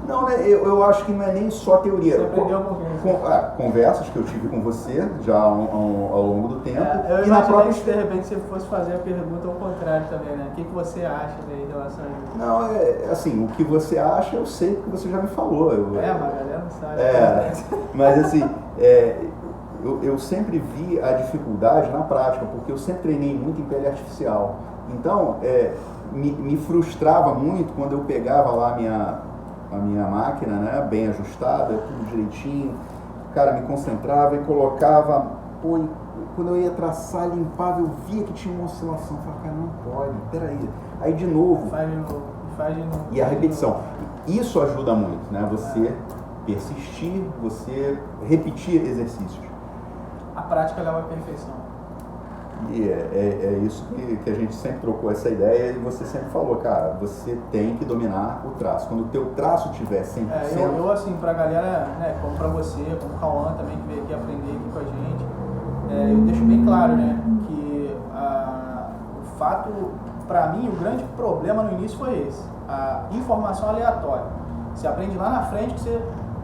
Não, né, eu acho que não é nem só teoria. Você aprendeu com quem? Conversas que eu tive com você já ao longo do tempo. Eu imaginei que de repente você fosse fazer a pergunta ao contrário também, né? O que você acha em relação a isso? Não, assim, o que você acha eu sei porque você já me falou. Mas a galera não sabe. Mas assim... Eu sempre vi a dificuldade na prática, porque eu sempre treinei muito em pele artificial. Então, me frustrava muito quando eu pegava lá a minha máquina, né, bem ajustada, tudo direitinho, cara, me concentrava e colocava, e quando eu ia traçar, limpava, eu via que tinha uma oscilação. Eu falava, cara, não pode, peraí. Aí de novo. Faz de novo. E a repetição. Isso ajuda muito, né, você persistir, você repetir exercícios. A prática leva à perfeição. E é isso que a gente sempre trocou essa ideia e você sempre falou, cara, você tem que dominar o traço. Quando o teu traço tiver 100%... eu assim, pra galera, né, como pra você, como o Cauã também, que veio aqui aprender aqui com a gente, eu deixo bem claro, né, que o fato, pra mim, o grande problema no início foi esse, a informação aleatória. Você aprende lá na frente que você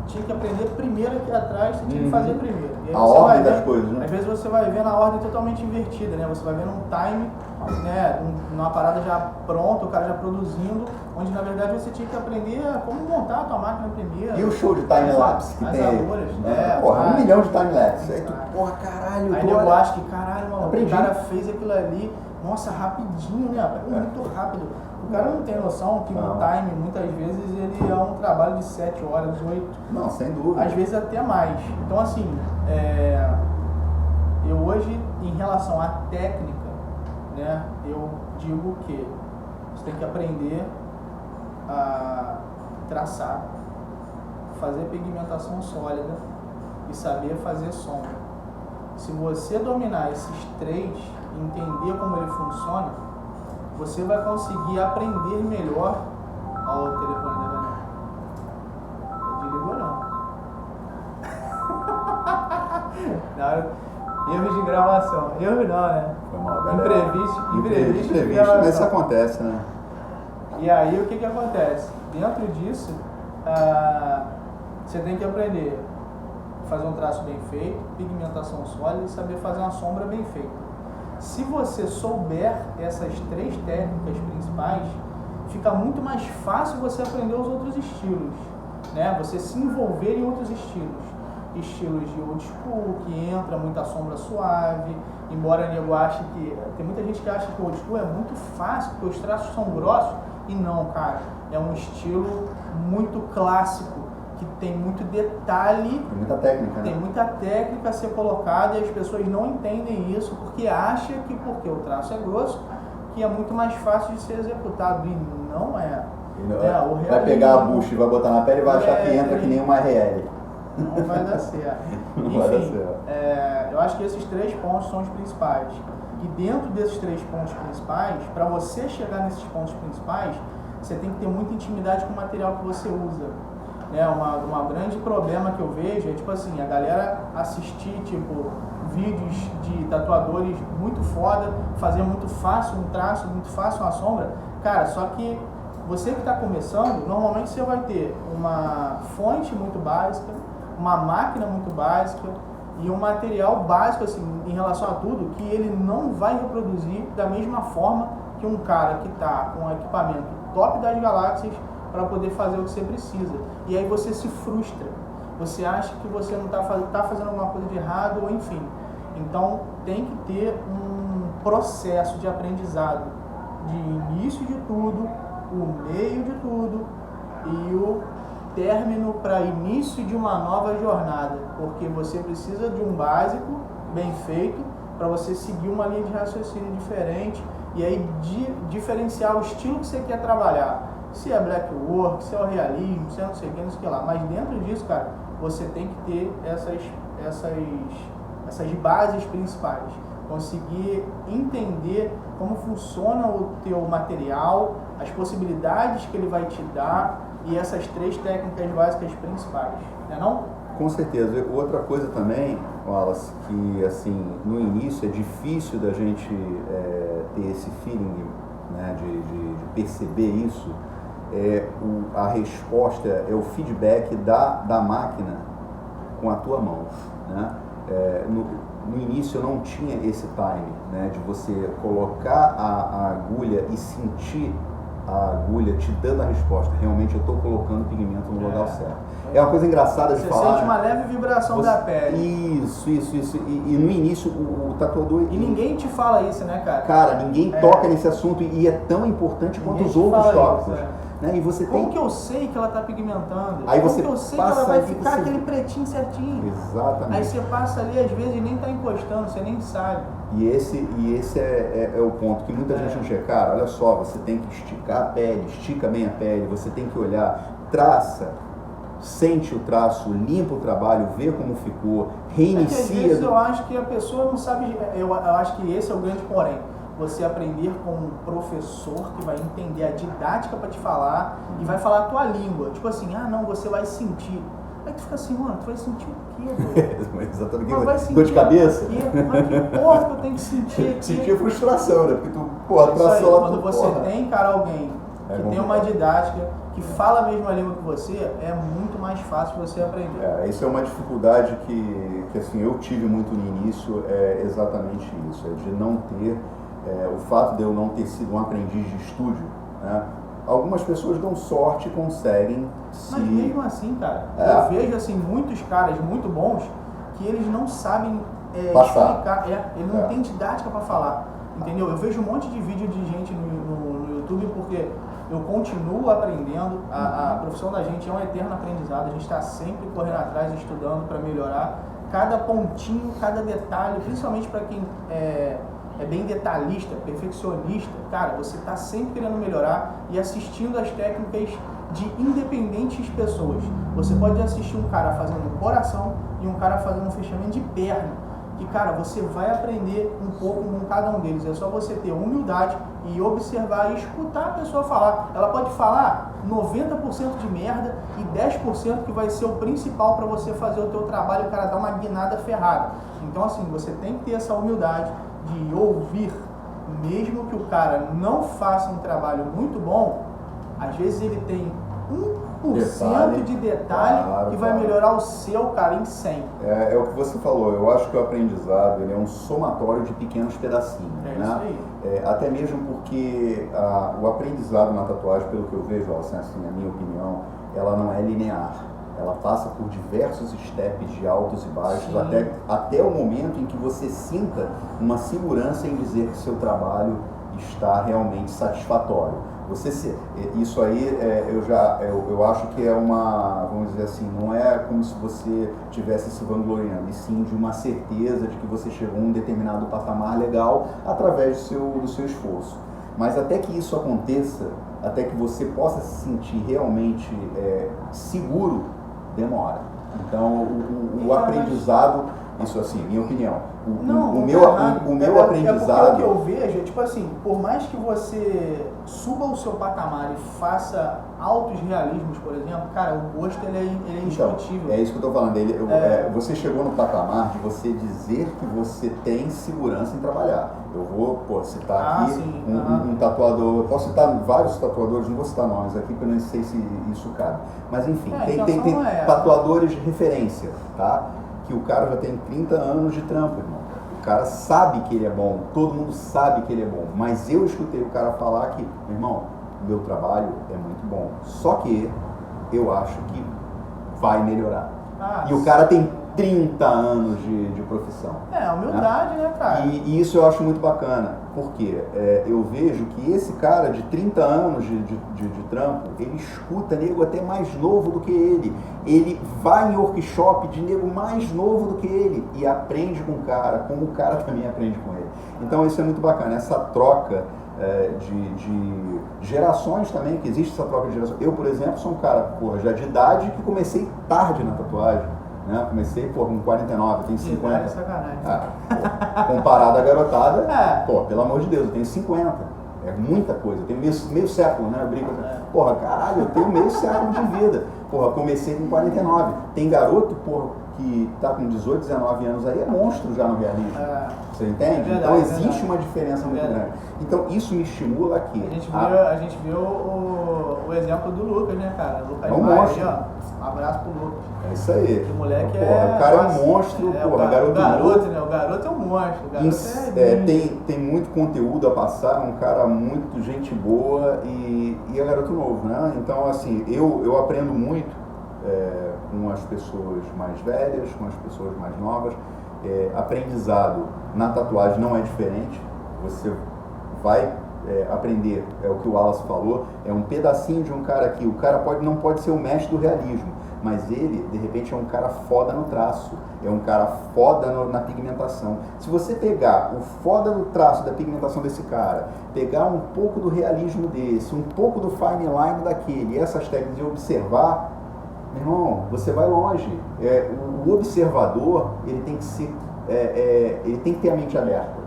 tinha que aprender primeiro aqui atrás, você tinha que fazer primeiro. E aí a ordem das coisas, né? Às vezes você vai ver na ordem totalmente invertida, né? Você vai ver num time, né? Numa parada já pronta, o cara já produzindo, onde na verdade você tinha que aprender como montar a tua máquina primeiro. E o show de time-lapse que as tem? agulhas, porra, 1 milhão de time-lapse. Aí tu, caralho. Aí eu acho que, caralho, mano, aprendi. O cara fez aquilo ali, nossa, rapidinho, né? Muito rápido. O cara não tem noção que o time, muitas vezes, ele é um trabalho de 7 horas, 8. Não, sem dúvida. Às vezes até mais. Então, assim, eu hoje, em relação à técnica, né, eu digo que você tem que aprender a traçar, fazer pigmentação sólida e saber fazer sombra. Se você dominar esses 3 e entender como ele funciona, você vai conseguir aprender melhor. Ó, o telefone da galera. Desligou não. Na hora, erros de gravação. Erros não, né? Foi mal, galera. Imprevisto, mas isso acontece, né? E aí o que acontece? Dentro disso, você tem que aprender a fazer um traço bem feito, pigmentação sólida e saber fazer uma sombra bem feita. Se você souber essas 3 técnicas principais, fica muito mais fácil você aprender os outros estilos, né? Você se envolver em outros estilos. Estilos de old school, que entra muita sombra suave, embora nego ache que... Tem muita gente que acha que o old school é muito fácil, porque os traços são grossos, e não, cara. É um estilo muito clássico, que tem muito detalhe, Tem muita técnica, tem né? muita técnica a ser colocada, e as pessoas não entendem isso, porque acham que porque o traço é grosso, que é muito mais fácil de ser executado, e não é. Vai pegar a bucha e vai botar na pele e vai achar que entra que nem uma RL. Não vai dar certo. Não vai dar Enfim, certo. eu acho que esses 3 pontos são os principais. E dentro desses 3 pontos principais, para você chegar nesses pontos principais, você tem que ter muita intimidade com o material que você usa. Uma grande problema que eu vejo é, tipo assim, a galera assistir, tipo, vídeos de tatuadores muito foda, fazer muito fácil um traço, muito fácil uma sombra. Cara, só que você que está começando, normalmente você vai ter uma fonte muito básica, uma máquina muito básica e um material básico, assim, em relação a tudo, que ele não vai reproduzir da mesma forma que um cara que está com um equipamento top das galáxias para poder fazer o que você precisa. E aí você se frustra. Você acha que você não está fazendo alguma coisa de errado, ou enfim. Então tem que ter um processo de aprendizado de início de tudo, o meio de tudo e o término para início de uma nova jornada, porque você precisa de um básico bem feito para você seguir uma linha de raciocínio diferente e aí diferenciar o estilo que você quer trabalhar, se é black work, se é o realismo, se é não sei o que, não sei o que lá, mas dentro disso, cara, você tem que ter essas bases principais, conseguir entender como funciona o teu material, as possibilidades que ele vai te dar e essas 3 técnicas básicas principais, não é não? Com certeza. Outra coisa também, Wallace, que assim, no início é difícil da gente ter esse feeling, né, de perceber isso, a resposta é o feedback da máquina com a tua mão, né? No início eu não tinha esse time, né, de você colocar a agulha e sentir a agulha te dando a resposta. Realmente eu estou colocando pigmento no lugar certo. É uma coisa engraçada de falar. Você sente uma leve vibração da pele. Isso. E no início o tatuador... E ninguém te fala isso, né, cara? Cara, ninguém toca nesse assunto e é tão importante quanto os outros tópicos. Né? E você como que eu sei que ela está pigmentando? Aí como você que eu sei que ela vai ficar você... aquele pretinho certinho? Exatamente. Aí você passa ali, às vezes, e nem está encostando, você nem sabe. E esse é o ponto que muita gente não chega. Cara, olha só, você tem que esticar a pele, estica bem a pele, você tem que olhar, traça, sente o traço, limpa o trabalho, vê como ficou, reinicia. Às vezes eu acho que a pessoa não sabe, eu acho que esse é o grande porém. Você aprender com um professor que vai entender a didática para te falar e vai falar a tua língua. Tipo assim, não, você vai sentir. Aí tu fica assim, mano, tu vai sentir o quê, velho? Exatamente. Dor de cabeça? Mas que porra que eu tenho que sentir aqui? Sentir frustração, né? Porque tu, porra, traçou lá. Quando tu, você porra. tem, cara, alguém que tem uma didática, que fala a mesma língua que você, é muito mais fácil você aprender. Isso é uma dificuldade que assim, eu tive muito no início, é exatamente isso, é de não ter, o fato de eu não ter sido um aprendiz de estúdio, né? Algumas pessoas dão sorte e conseguem Mas mesmo assim, cara, eu vejo assim, muitos caras muito bons que eles não sabem explicar, ele não tem didática para falar, entendeu? Eu vejo um monte de vídeo de gente no YouTube porque eu continuo aprendendo, a profissão da gente é um eterno aprendizado, a gente está sempre correndo atrás, estudando para melhorar cada pontinho, cada detalhe, principalmente para quem é bem detalhista, perfeccionista, cara, você está sempre querendo melhorar e assistindo as técnicas de independentes pessoas. Você pode assistir um cara fazendo um coração e um cara fazendo um fechamento de perna. E cara, você vai aprender um pouco com cada um deles. É só você ter humildade e observar e escutar a pessoa falar. Ela pode falar 90% de merda e 10% que vai ser o principal para você fazer o teu trabalho e o cara dar uma guinada ferrada. Então assim, você tem que ter essa humildade de ouvir, mesmo que o cara não faça um trabalho muito bom, às vezes ele tem 1% de detalhe claro, que vai melhorar o seu, cara, em 100. É o que você falou, eu acho que o aprendizado ele é um somatório de pequenos pedacinhos, É né? isso aí. Até mesmo porque o aprendizado na tatuagem, pelo que eu vejo, assim, a minha opinião, ela não é linear. Ela passa por diversos steps de altos e baixos, até o momento em que você sinta uma segurança em dizer que seu trabalho está realmente satisfatório. Isso aí eu acho que é uma, vamos dizer assim, não é como se você estivesse se vangloriando, e sim de uma certeza de que você chegou a um determinado patamar legal através do seu esforço. Mas até que isso aconteça, até que você possa se sentir realmente seguro, demora. Então o aprendizado, isso assim, minha opinião, o meu aprendizado... É porque o que eu vejo é tipo assim, por mais que você suba o seu patamar e faça altos realismos, por exemplo, cara, o gosto ele é indiscutível. Então, é isso que eu tô falando. Você chegou no patamar de você dizer que você tem segurança em trabalhar. Eu vou citar aqui um tatuador, posso citar vários tatuadores, não vou citar nomes aqui porque eu não sei se isso cabe. Mas enfim, tem tatuadores de referência, tá? Que o cara já tem 30 anos de trampo, irmão. O cara sabe que ele é bom, todo mundo sabe que ele é bom, mas eu escutei o cara falar que, meu irmão, o meu trabalho é muito bom, só que eu acho que vai melhorar. E o cara tem 30 anos de profissão. Humildade, né, cara? E isso eu acho muito bacana, porque eu vejo que esse cara de 30 anos de trampo, ele escuta nego até mais novo do que ele. Ele vai em workshop de nego mais novo do que ele e aprende com o cara, como o cara também aprende com ele. Então isso é muito bacana, essa troca de gerações também, que existe essa troca de gerações. Eu, por exemplo, sou um cara já de idade que comecei tarde na tatuagem. Né? Comecei com 49, tenho 50. É sacanagem. Comparado à garotada, pelo amor de Deus, eu tenho 50. É muita coisa, eu tenho meio século, né? Eu brinco assim, caralho, eu tenho meio século de vida. Comecei com 49. Tem garoto, que tá com 18, 19 anos aí, é monstro já no realismo. Você entende? Então existe uma diferença muito grande. Então isso me estimula aqui. A gente viu o exemplo do Lucas, né, cara? Lucas Maia, um abraço pro Lucas. É isso aí. O moleque o cara é um monstro, o garoto é um monstro. Tem muito conteúdo a passar, um cara muito gente boa e é garoto novo, né? Então, assim, eu aprendo muito com as pessoas mais velhas, com as pessoas mais novas. Aprendizado na tatuagem não é diferente. Você vai aprender, é o que o Wallace falou, é um pedacinho de um cara aqui. O cara não pode ser o mestre do realismo, mas ele, de repente, é um cara foda no traço, é um cara foda na pigmentação. Se você pegar o foda no traço da pigmentação desse cara, pegar um pouco do realismo desse, um pouco do fine line daquele, e essas técnicas de observar, meu irmão, você vai longe. O observador, ele tem que ser, ele tem que ter a mente aberta,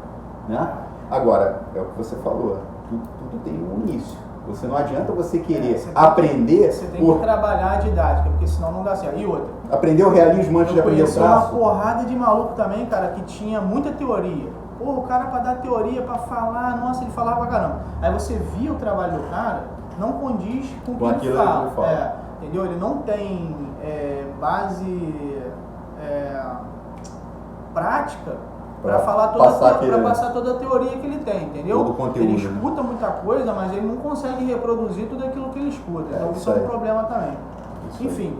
né? Agora, é o que você falou, tudo tem um início. Você não adianta você querer aprender... Você tem que trabalhar a didática, porque senão não dá certo. E outra... Aprender o realismo antes de aprender o traço. Eu conheci uma porrada de maluco também, cara, que tinha muita teoria. O cara pra dar teoria, pra falar, nossa, ele falava pra caramba. Aí você via o trabalho do cara, não condiz com o que ele fala. Entendeu? Ele não tem base prática para passar toda a teoria que ele tem, entendeu? Todo o conteúdo, ele escuta muita coisa, mas ele não consegue reproduzir tudo aquilo que ele escuta. Então isso é um problema também. Enfim,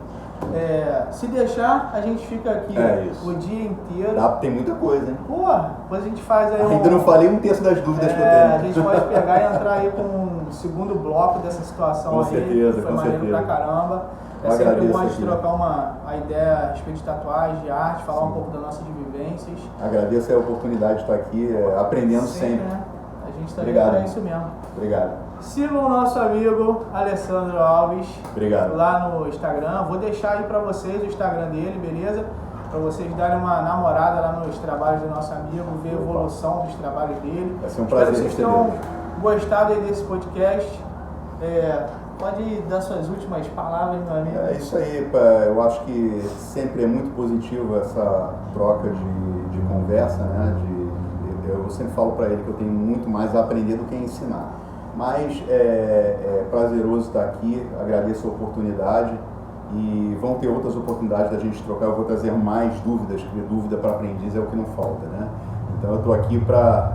se deixar, a gente fica aqui o dia inteiro. Tem muita coisa, hein? Depois a gente faz aí ainda não falei um terço das dúvidas que eu tenho. A gente pode pegar e entrar aí com um segundo bloco dessa situação com certeza, foi maneiro pra caramba. É sempre bom a gente trocar uma ideia a respeito de tatuagem, de arte, falar um pouco das nossas vivências. Agradeço a oportunidade de estar aqui aprendendo sempre. Né? A gente tá ali para isso mesmo. Obrigado. Sigam o nosso amigo Alessandro Alves. Obrigado. Lá no Instagram. Vou deixar aí para vocês o Instagram dele, beleza? Para vocês darem uma namorada lá nos trabalhos do nosso amigo, ver a evolução dos trabalhos dele. Vai ser um prazer recebê-lo. Espero que vocês tenham gostado aí desse podcast. Pode dar suas últimas palavras, meu amigo. É isso aí, eu acho que sempre é muito positivo essa troca de conversa, né? Eu sempre falo para ele que eu tenho muito mais a aprender do que a ensinar. Mas é prazeroso estar aqui, agradeço a oportunidade e vão ter outras oportunidades da gente trocar. Eu vou trazer mais dúvidas, porque dúvida para aprendiz é o que não falta, né? Então eu estou aqui para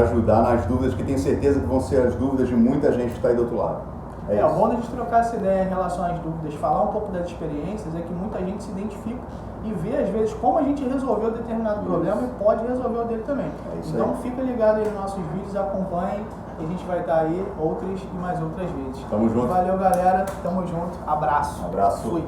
ajudar nas dúvidas, que tenho certeza que vão ser as dúvidas de muita gente que está aí do outro lado. É bom a gente trocar essa ideia em relação às dúvidas, falar um pouco das experiências, é que muita gente se identifica e vê às vezes como a gente resolveu determinado problema e pode resolver o dele também. Então aí. Fica ligado aí nos nossos vídeos, acompanhem, que a gente vai estar aí outras e mais outras vezes. Tamo junto. Valeu, galera, tamo junto, abraço. Um abraço. Fui.